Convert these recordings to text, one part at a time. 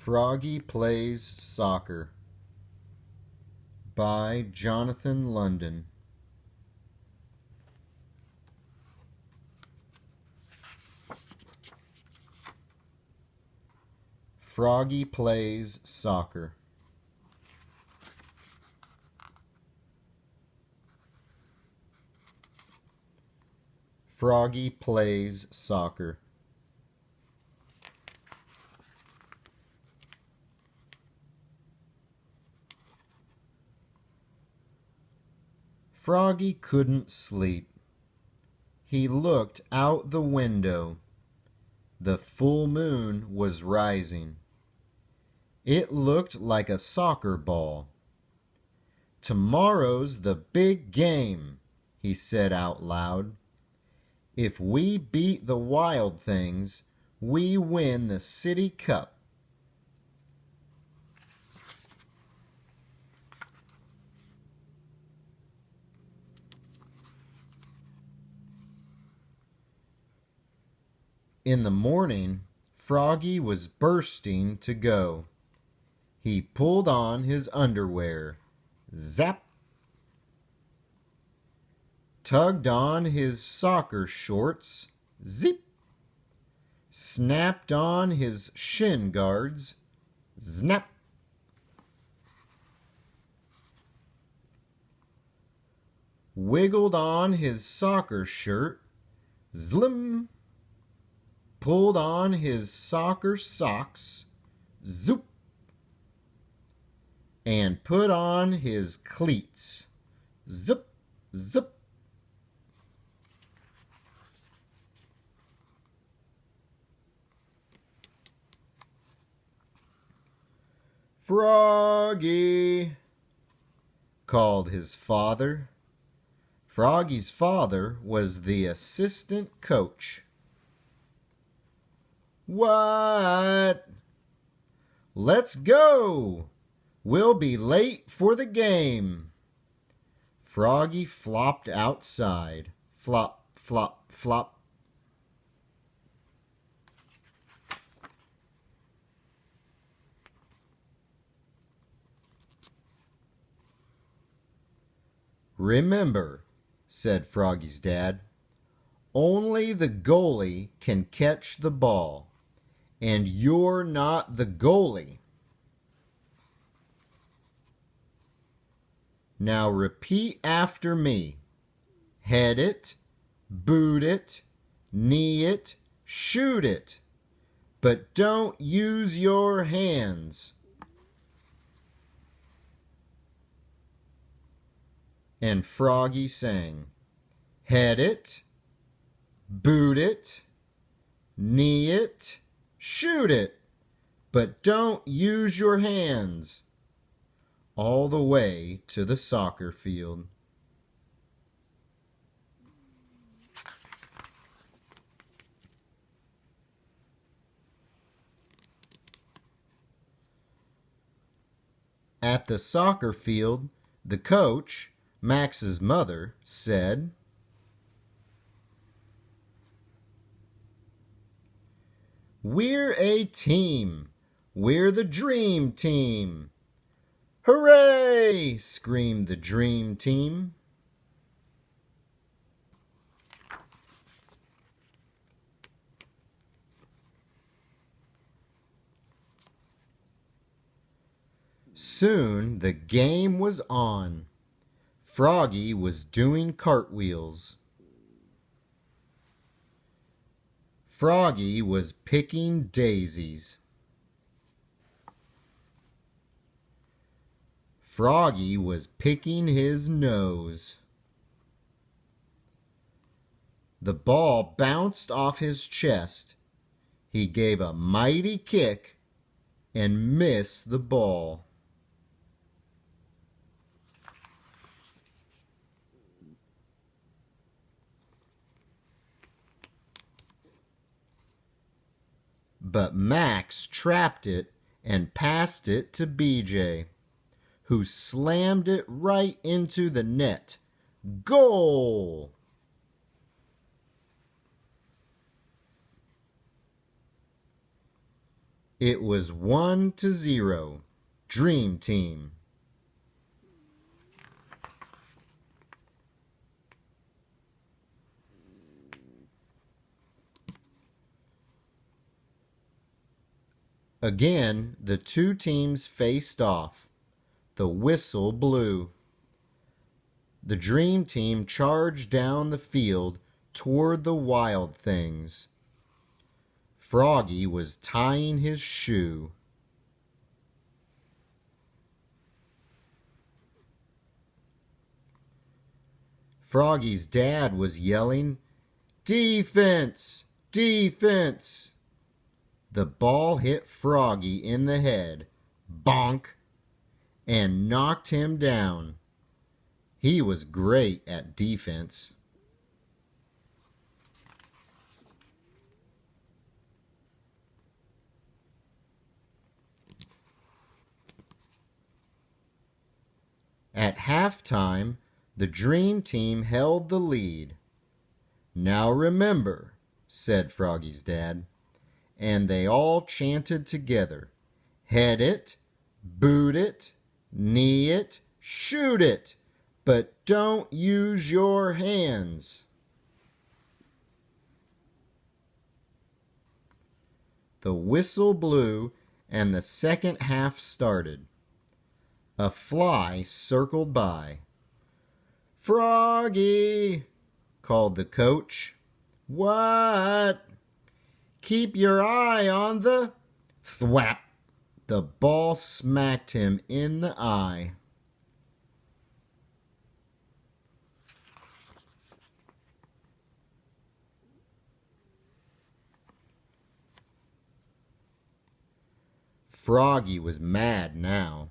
Froggy Plays Soccer by Jonathan London. Froggy plays soccer. Froggy plays soccer. Froggy couldn't sleep. He looked out the window. The full moon was rising. It looked like a soccer ball. "Tomorrow's the big game," he said out loud. "If we beat the Wild Things, we win the City Cup." In the morning, Froggy was bursting to go. He pulled on his underwear. Zap! Tugged on his soccer shorts. Zip! Snapped on his shin guards. Snap! Wiggled on his soccer shirt. Zlim! Pulled on his soccer socks. Zoop! And put on his cleats. Zip! Zip! "Froggy!" called his father. Froggy's father was the assistant coach. "What?" "Let's go! We'll be late for the game." Froggy flopped outside. Flop, flop, flop. "Remember," said Froggy's dad, "only the goalie can catch the ball, and you're not the goalie. Now repeat after me. Head it, boot it, knee it, shoot it, but don't use your hands." And Froggy sang, "Head it, boot it, knee it, shoot it, but don't use your hands," all the way to the soccer field. At the soccer field, the coach, Max's mother, said, "We're a team. We're the dream team." "Hooray!" screamed the dream team. Soon the game was on. Froggy was doing cartwheels. Froggy was picking daisies. Froggy was picking his nose. The ball bounced off his chest. He gave a mighty kick and missed the ball. But Max trapped it and passed it to BJ, who slammed it right into the net. Goal! It was 1-0. Dream Team. Again, the two teams faced off. The whistle blew. The Dream Team charged down the field toward the Wild Things. Froggy was tying his shoe. Froggy's dad was yelling, "Defense! Defense!" The ball hit Froggy in the head, bonk, and knocked him down. He was great at defense. At halftime, the Dream Team held the lead. "Now remember," said Froggy's dad, and they all chanted together, "Head it, boot it, knee it, shoot it, but don't use your hands." The whistle blew and the second half started. A fly circled by. "Froggy!" called the coach. "What?" "Keep your eye on the—" Thwap! The ball smacked him in the eye. Froggy was mad now.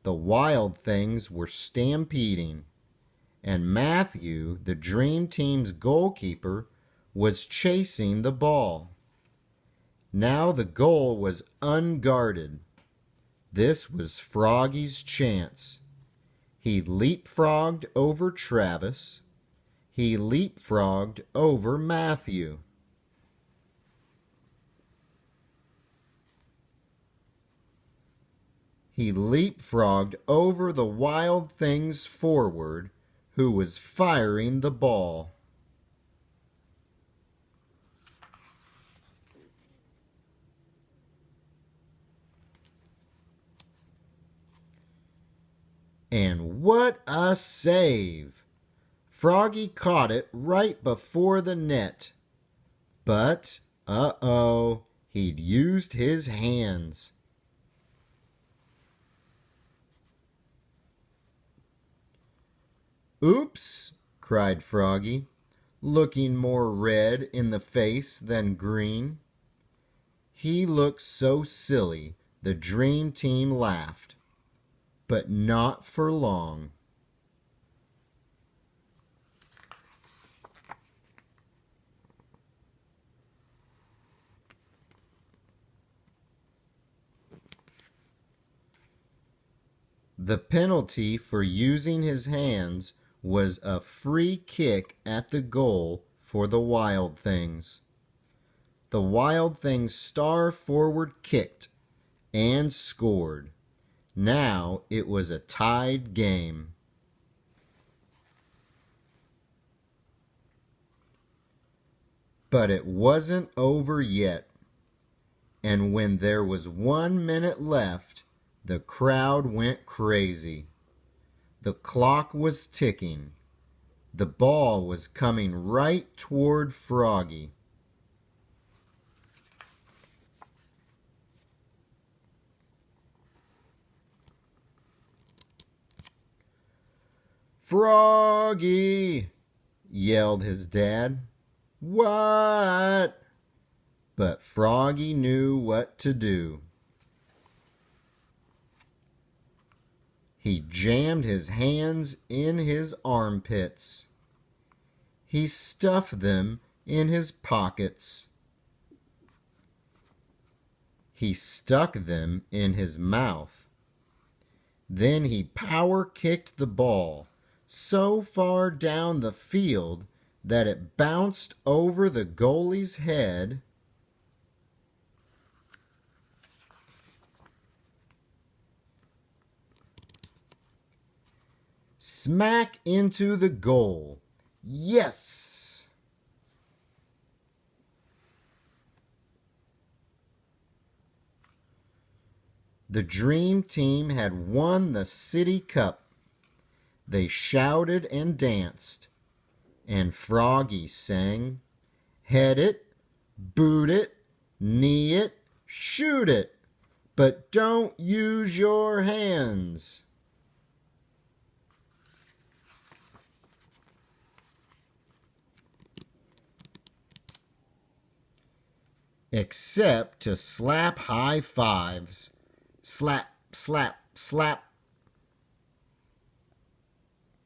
The Wild Things were stampeding, and Matthew, the Dream Team's goalkeeper, was chasing the ball. Now the goal was unguarded. This was Froggy's chance. He leapfrogged over Travis. He leapfrogged over Matthew. He leapfrogged over the Wild Thing's forward, who was firing the ball. And what a save! Froggy caught it right before the net. But, uh-oh, he'd used his hands. "Oops!" cried Froggy, looking more red in the face than green. He looked so silly the Dream Team laughed. But not for long. The penalty for using his hands was a free kick at the goal for the Wild Things. The Wild Things' star forward kicked and scored. Now it was a tied game. But it wasn't over yet, and when there was 1 minute left, the crowd went crazy. The clock was ticking. The ball was coming right toward Froggy. "Froggy!" yelled his dad. "What?" But Froggy knew what to do. He jammed his hands in his armpits. He stuffed them in his pockets. He stuck them in his mouth. Then he power kicked the ball so far down the field that it bounced over the goalie's head smack into the goal. Yes! The Dream Team had won the City Cup. They shouted and danced, and Froggy sang, "Head it, boot it, knee it, shoot it, but don't use your hands." Except to slap high fives. Slap, slap, slap,